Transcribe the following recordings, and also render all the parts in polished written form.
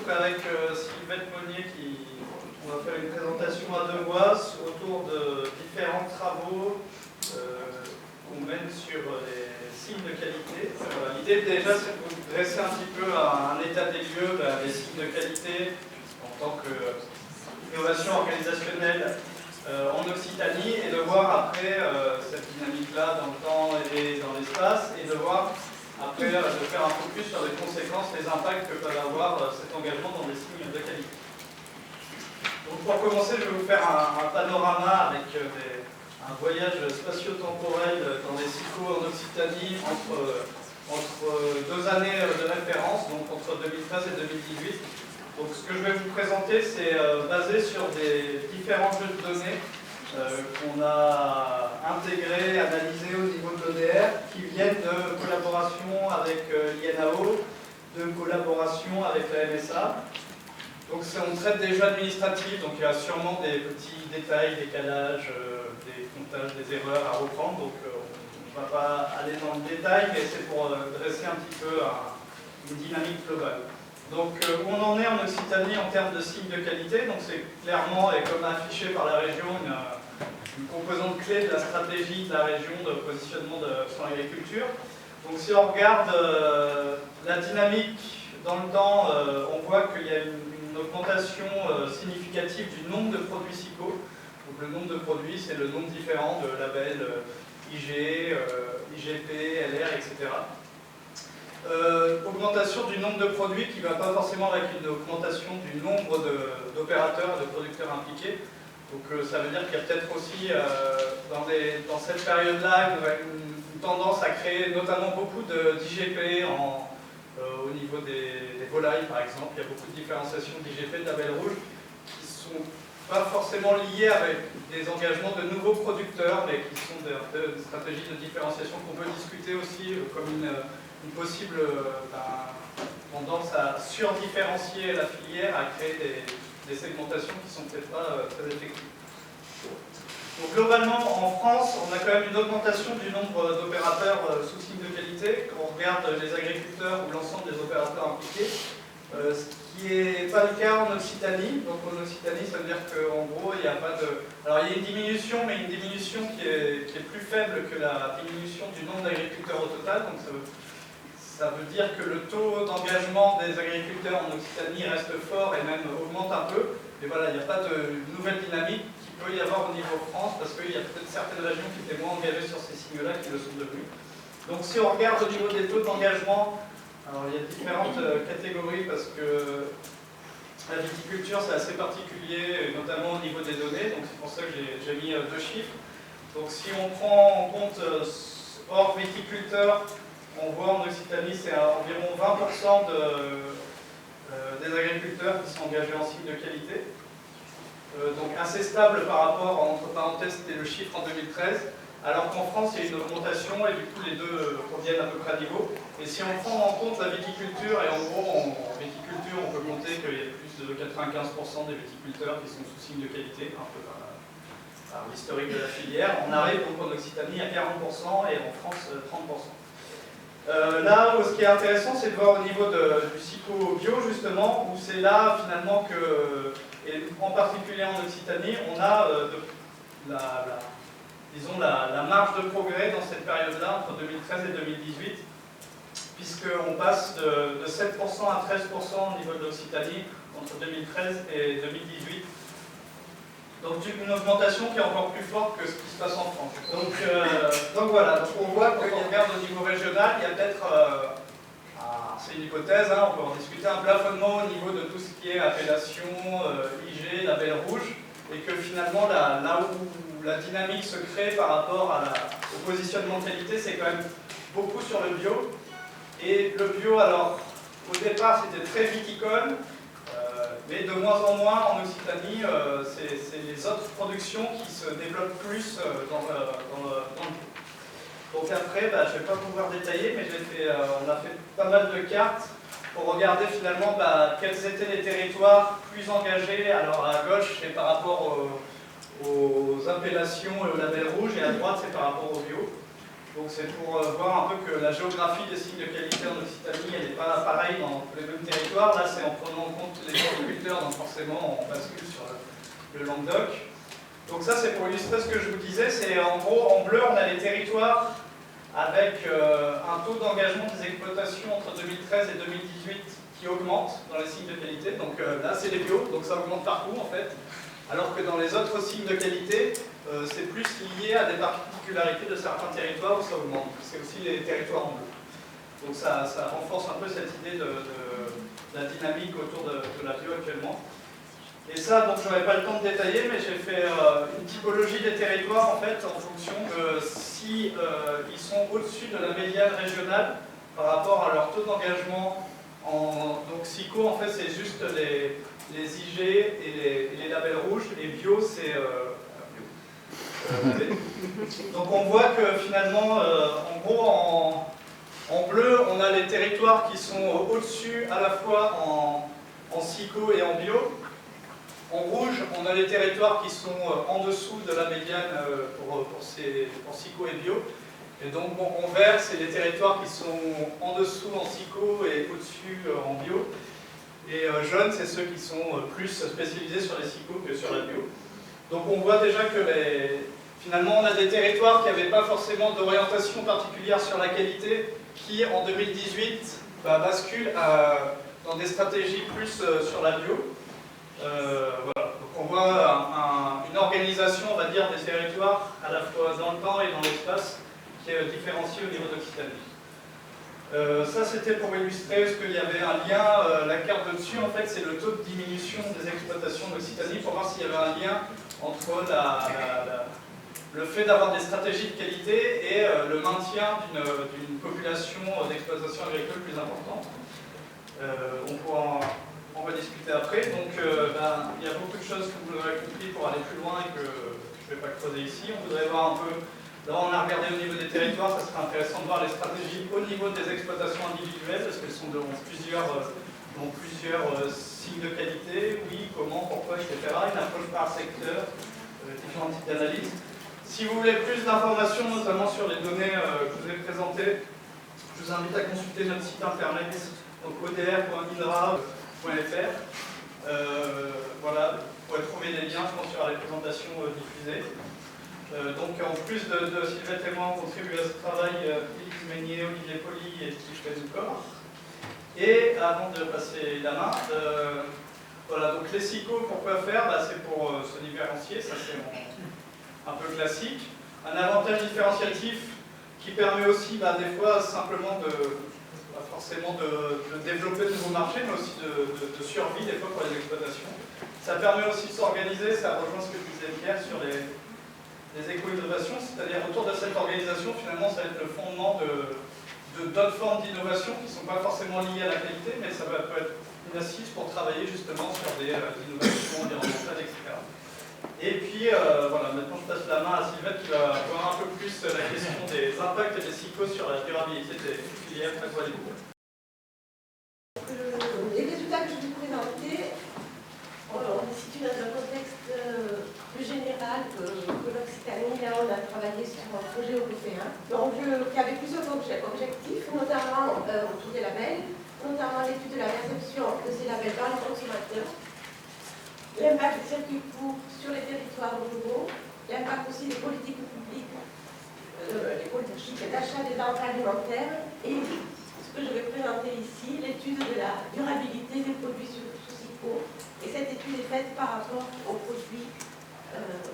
donc avec Sylvette Monnier on va faire une présentation à deux voix autour de différents travaux qu'on mène sur les signes de qualité. L'idée déjà c'est de vous dresser un petit peu un état des lieux des signes de qualité en tant qu'innovation organisationnelle en Occitanie et de voir après cette dynamique-là dans le temps et dans l'espace et de voir après de faire un focus sur les conséquences, les impacts que peuvent avoir cet engagement dans des signes de qualité. Donc pour commencer, je vais vous faire un panorama avec un voyage spatio-temporel dans les SICO en Occitanie entre 2 années de référence, donc entre 2013 et 2018. Donc ce que je vais vous présenter, c'est basé sur des différents jeux de données qu'on a intégrés, analysés au niveau de l'ODR, qui viennent de collaboration avec l'INAO, de collaboration avec la MSA. Donc on traite des jeux administratifs, donc il y a sûrement des petits détails, décalages, des comptages, des erreurs à reprendre, donc on ne va pas aller dans le détail, mais c'est pour dresser un petit peu une dynamique globale. Donc où on en est en Occitanie en termes de signes de qualité, donc c'est clairement, et comme affiché par la région, une composante clé de la stratégie de la région de positionnement sur l'agriculture. Donc si on regarde la dynamique dans le temps, on voit qu'il y a une augmentation significative du nombre de produits SICO. Donc le nombre de produits, c'est le nombre différent de labels IG, IGP, LR, etc. Augmentation du nombre de produits qui ne va pas forcément avec une augmentation du nombre d'opérateurs et de producteurs impliqués. Donc ça veut dire qu'il y a peut-être aussi dans cette période-là une tendance à créer notamment beaucoup d'IGP au niveau des volailles par exemple. Il y a beaucoup de différenciation d'IGP, de labels rouges qui ne sont pas forcément liés avec des engagements de nouveaux producteurs, mais qui sont des stratégies de différenciation qu'on peut discuter aussi comme une possible tendance à surdifférencier la filière, à créer des segmentations qui ne sont peut-être pas très effectives. Donc globalement, en France, on a quand même une augmentation du nombre d'opérateurs sous signe de qualité, quand on regarde les agriculteurs ou l'ensemble des opérateurs impliqués, ce qui n'est pas le cas en Occitanie. Donc en Occitanie, ça veut dire qu'en gros, il n'y a pas de... Alors il y a une diminution, mais une diminution qui est plus faible que la diminution du nombre d'agriculteurs au total. Donc ça veut dire que le taux d'engagement des agriculteurs en Occitanie reste fort et même augmente un peu. Mais voilà, il n'y a pas de nouvelle dynamique qu'il peut y avoir au niveau France, parce qu'il y a peut-être certaines régions qui étaient moins engagées sur ces signes-là qui le sont devenus. Donc si on regarde au niveau des taux d'engagement, alors il y a différentes catégories, parce que la viticulture c'est assez particulier, notamment au niveau des données, donc c'est pour ça que j'ai mis 2 chiffres. Donc si on prend en compte hors viticulteurs, on voit en Occitanie, c'est environ 20% des agriculteurs qui sont engagés en signe de qualité. Donc assez stable par rapport, entre parenthèses, c'était le chiffre en 2013, alors qu'en France, il y a une augmentation et du coup les deux reviennent à peu près à niveau. Et si on prend en compte la viticulture, et en gros, en viticulture, on peut compter qu'il y a plus de 95% des viticulteurs qui sont sous signe de qualité, un peu par l'historique de la filière. On arrive donc en Occitanie à 40% et en France 30%. Là, ce qui est intéressant, c'est de voir au niveau du psycho-bio, justement, où c'est là, finalement, et en particulier en Occitanie, on a disons, la marge de progrès dans cette période-là, entre 2013 et 2018, puisqu'on passe de 7% à 13% au niveau de l'Occitanie, entre 2013 et 2018. Donc une augmentation qui est encore plus forte que ce qui se passe en France. Donc voilà, donc on voit quand on regarde au niveau régional, il y a peut-être, c'est une hypothèse, hein, on peut en discuter, un plafonnement au niveau de tout ce qui est appellation, IG, label rouge, et que finalement là où la dynamique se crée par rapport au positionnement de qualité, c'est quand même beaucoup sur le bio. Et le bio, alors au départ c'était très viticole, mais de moins en moins en Occitanie, c'est les autres productions qui se développent plus dans le bio. Donc après, je ne vais pas pouvoir détailler, mais on a fait pas mal de cartes pour regarder finalement quels étaient les territoires plus engagés. Alors à gauche, c'est par rapport aux appellations et aux labels rouges, et à droite, c'est par rapport au bio. Donc c'est pour voir un peu que la géographie des signes de qualité en Occitanie, elle n'est pas pareille dans tous les mêmes territoires. Là, c'est en prenant en compte les agriculteurs, donc forcément, on bascule sur le Languedoc. Donc ça, c'est pour illustrer ce que je vous disais. C'est en gros, en bleu, on a les territoires avec un taux d'engagement des exploitations entre 2013 et 2018 qui augmente dans les signes de qualité. Donc là, c'est les bio, donc ça augmente partout en fait. Alors que dans les autres signes de qualité, c'est plus lié à des particularités de certains territoires où ça augmente. C'est aussi les territoires en bleu. Donc ça renforce un peu cette idée de la dynamique autour de la bio actuellement. Et ça, donc je n'aurai pas le temps de détailler, mais j'ai fait une typologie des territoires en fait en fonction de si ils sont au-dessus de la médiane régionale par rapport à leur taux d'engagement. Donc SICO, en fait, c'est juste les IG et les labels rouges, et bio, c'est donc on voit que finalement, en gros, en bleu, on a les territoires qui sont au-dessus à la fois en SICO et en bio. En rouge, on a les territoires qui sont en dessous de la médiane pour SICO et bio. Et donc bon, en vert, c'est les territoires qui sont en dessous en SICO et au-dessus en bio. Et jaune, c'est ceux qui sont plus spécialisés sur les SICO que sur la bio. Donc on voit déjà que finalement on a des territoires qui n'avaient pas forcément d'orientation particulière sur la qualité qui en 2018 basculent dans des stratégies plus sur la bio. Voilà. Donc on voit une organisation, on va dire, des territoires à la fois dans le temps et dans l'espace qui est différenciée au niveau d'Occitanie. Ça c'était pour illustrer ce qu'il y avait un lien, la carte de dessus en fait c'est le taux de diminution des exploitations d'Occitanie pour voir s'il y avait un lien entre le fait d'avoir des stratégies de qualité et le maintien d'une population d'exploitation agricole plus importante. On va discuter après. Donc il y a beaucoup de choses que vous aurez compris pour aller plus loin et que je ne vais pas creuser ici. On voudrait voir un peu, là on a regardé au niveau des territoires, ça serait intéressant de voir les stratégies au niveau des exploitations individuelles, parce qu'elles sont dans plusieurs signes de qualité, oui, comment, pourquoi, etc. Une approche par secteur, différents types d'analyses. Si vous voulez plus d'informations, notamment sur les données que je vous ai présentées, je vous invite à consulter notre site internet, donc odr.inra.fr. Voilà, vous pourrez trouver des liens, je pense, sur les présentations diffusées. Donc en plus de Sylvette et moi, on contribue à ce travail Félix Meignier, Olivier Poli et Steve Pézoucor. Et avant de passer la main, voilà, donc les SICO, pourquoi faire? C'est pour se différencier, ça c'est un peu classique. Un avantage différenciatif qui permet aussi des fois simplement pas forcément de développer de nouveaux marchés, mais aussi de survie des fois pour les exploitations. Ça permet aussi de s'organiser, ça rejoint ce que disait Pierre sur les éco-innovations, c'est-à-dire autour de cette organisation, finalement, ça va être le fondement d'autres formes d'innovation qui ne sont pas forcément liées à la qualité, mais ça peut être une assise pour travailler justement sur des innovations environnementales, etc. Et puis, voilà, maintenant je passe la main à Sylvette qui va voir un peu plus la question des impacts des SICO sur la durabilité des filières agroalimentaires. Les résultats que je vais vous présenter, on est situé dans un contexte plus général que l'Occitanie. Là, on a travaillé sur un projet européen donc, qui avait plusieurs objectifs, notamment autour des labels, notamment l'étude de la perception de ces labels par les consommateurs, l'impact des circuits courts sur les territoires ruraux, l'impact aussi des politiques publiques, les politiques d'achat des denrées alimentaires et ce que je vais présenter ici, l'étude de la durabilité des produits sous SICO. Et cette étude est faite par rapport aux produits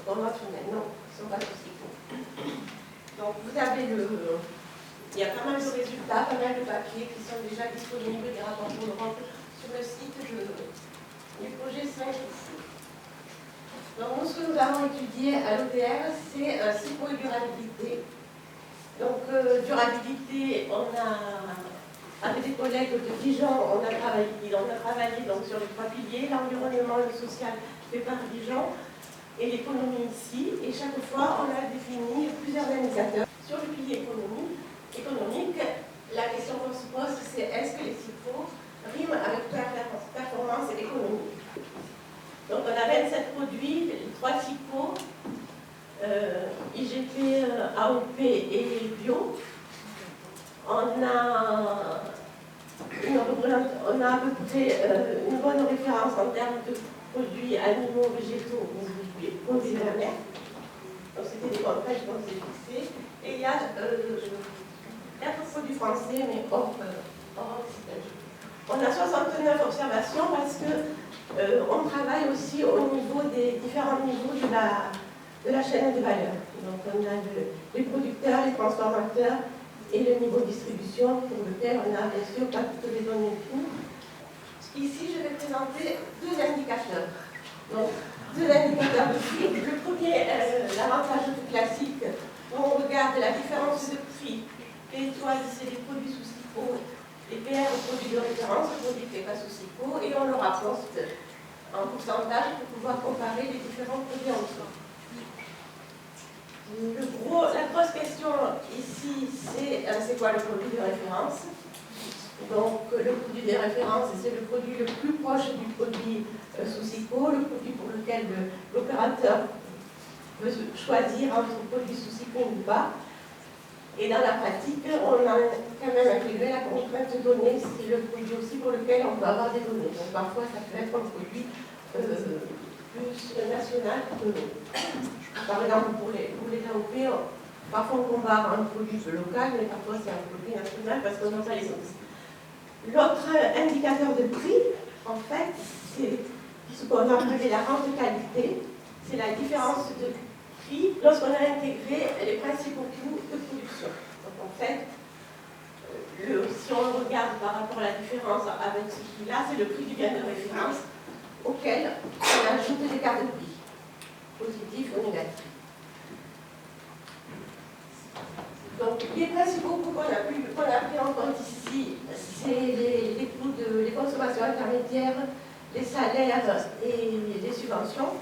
conventionnels, non, qui ne sont pas sous SICO. Donc vous avez il y a pas mal de résultats, pas mal de papiers qui sont déjà disponibles, des rapports pour l'Europe sur le site du projet 5 ici. Donc nous, ce que nous avons étudié à l'ODR, c'est SICO et durabilité. Donc durabilité, on a, avec des collègues de Dijon, on a travaillé donc, sur les 3 piliers, l'environnement, le social fait par Dijon, et l'économie ici. Et chaque fois, on a défini plusieurs indicateurs. Sur le pilier économique, la question qu'on se pose, c'est est-ce que les SICO riment avec performance économique? Donc on a 27 produits, les 3 SICO, IGP, AOP et bio. On a à peu près une bonne référence en termes de produits animaux, végétaux ou produits de la mer. Donc c'était des contraintes qu'on s'est fixées. Et il y a 4 produits français, mais hors Occitanie. On a 69 observations parce qu'on travaille aussi au niveau des différents niveaux de la chaîne de valeur. Donc on a les producteurs, les transformateurs et le niveau de distribution pour lequel on a bien sûr pas toutes les données de tout. Ici, je vais présenter 2 indicateurs. Donc, 2 indicateurs de prix. Le premier, l'avantage classique, où on regarde la différence de prix. Les étoiles, c'est les produits sous SICO, les PR, produits de référence, le produit qui n'est pas sous SICO, et on le rapporte en pourcentage pour pouvoir comparer les différents produits en dessous. La grosse question ici, c'est quoi le produit de référence? Donc, le produit de référence, c'est le produit le plus proche du produit sous SICO, le produit pour lequel l'opérateur peut choisir entre produit sous SICO ou pas. Et dans la pratique, on a quand même intégré la contrainte de données, c'est le produit aussi pour lequel on peut avoir des données. Donc, parfois, ça peut être un produit plus national que l'autre. Par exemple, pour les AOP, parfois on compare un produit local, mais parfois c'est un produit national parce qu'on n'a pas les autres. L'autre indicateur de prix, en fait, c'est ce qu'on appelle la rente de qualité. C'est la différence de prix lorsqu'on a intégré les principaux coûts de production. Donc en fait, si on regarde par rapport à la différence avec ce prix-là, c'est le prix du bien de référence auquel on ajoute des cartes de prix, positifs ou négatifs. Donc, les principaux coûts qu'on a pris en compte ici, c'est les coûts les consommations intermédiaires, les salaires et les subventions.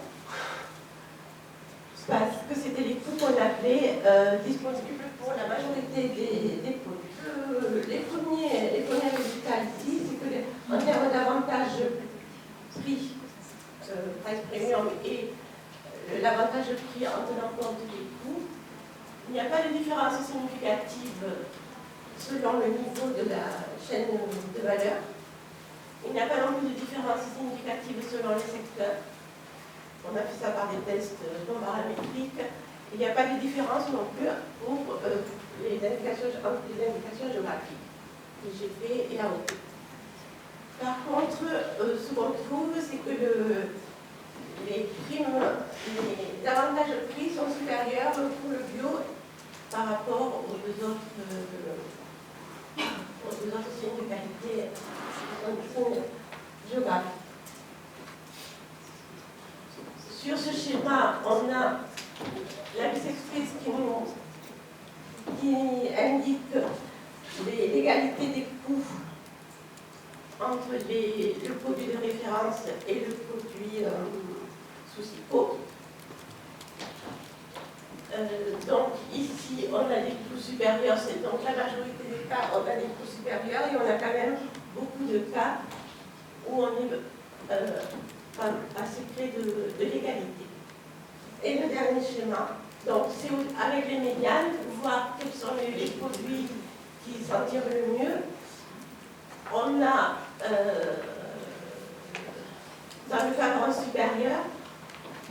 Parce que c'était les coûts qu'on appelait disponibles pour la majorité des produits. Les premiers résultats ici, c'est que en termes d'avantage prix, price premium et l'avantage prix en tenant compte des coûts, il n'y a pas de différence significative selon le niveau de la chaîne de valeur. Il n'y a pas non plus de différence significative selon les secteurs. On a fait ça par des tests non paramétriques. Il n'y a pas de différence non plus pour les indications géographiques, IGP et AOP. Par contre, ce qu'on trouve, c'est que les avantages prix sont supérieurs pour le bio par rapport aux deux autres signes de qualité géographiques. Sur ce schéma, on a la liste express qui indique l'égalité des coûts entre le produit de référence et le produit sous SICO. Donc ici, on a des coûts supérieurs, c'est donc la majorité des cas, on a des coûts supérieurs et on a quand même beaucoup de cas où on est assez près de l'égalité. Et le dernier schéma, donc c'est avec les médianes, voir quels sont les produits qui s'en tirent le mieux. On a dans le cadran supérieur,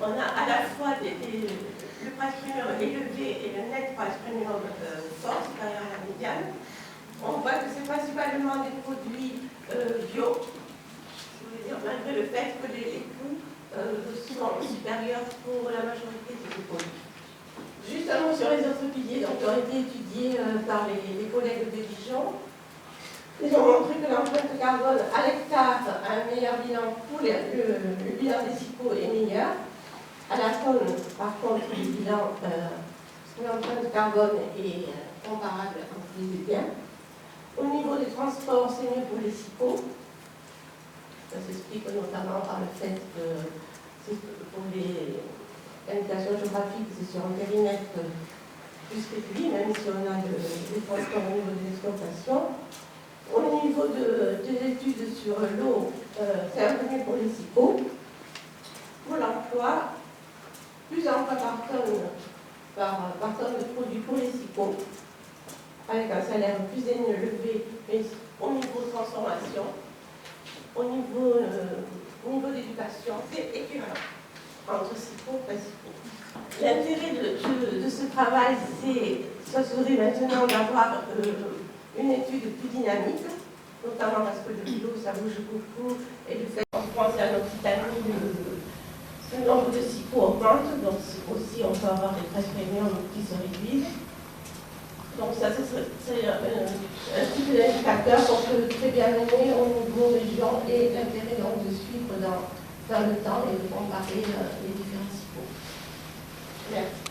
on a à la fois le price premium élevé et le net price premium fort, supérieur à la médiane. On voit que c'est principalement des produits bio, je veux dire, malgré le fait que les coûts sont supérieurs pour la majorité de ces produits. Justement sur les autres piliers donc, qui ont été étudiés par les collègues de Dijon, ils ont montré que l'empreinte carbone à l'hectare a un meilleur bilan pour le bilan des SICO est meilleur. À la tonne, par contre, le bilan l'empreinte carbone est comparable entre les deux biens. Au niveau des transports, c'est mieux pour les SICO. Ça s'explique notamment par le fait que pour les indications géographiques, c'est sur un périmètre plus réduit, même si on a des transports au niveau des exploitations. Au niveau des études sur l'eau, c'est un peu mieux pour les SICO. Pour l'emploi, plus d'emplois par tonne par tonne de produits pour les SIPO, avec un salaire plus élevé, mais au niveau de transformation, au niveau d'éducation, c'est équivalent entre SIPO et SIPO. L'intérêt de ce travail, ça serait maintenant d'avoir une étude plus dynamique, notamment parce que le bio, ça bouge beaucoup, et le fait qu'en France et en Occitanie, le nombre de SIPO augmente, donc aussi on peut avoir des presses premium qui se réduisent. Donc ça, c'est un type d'indicateur qu'on peut très bien mener au niveau région et l'intérêt donc de suivre dans le temps et de comparer les différents SIPO. Merci.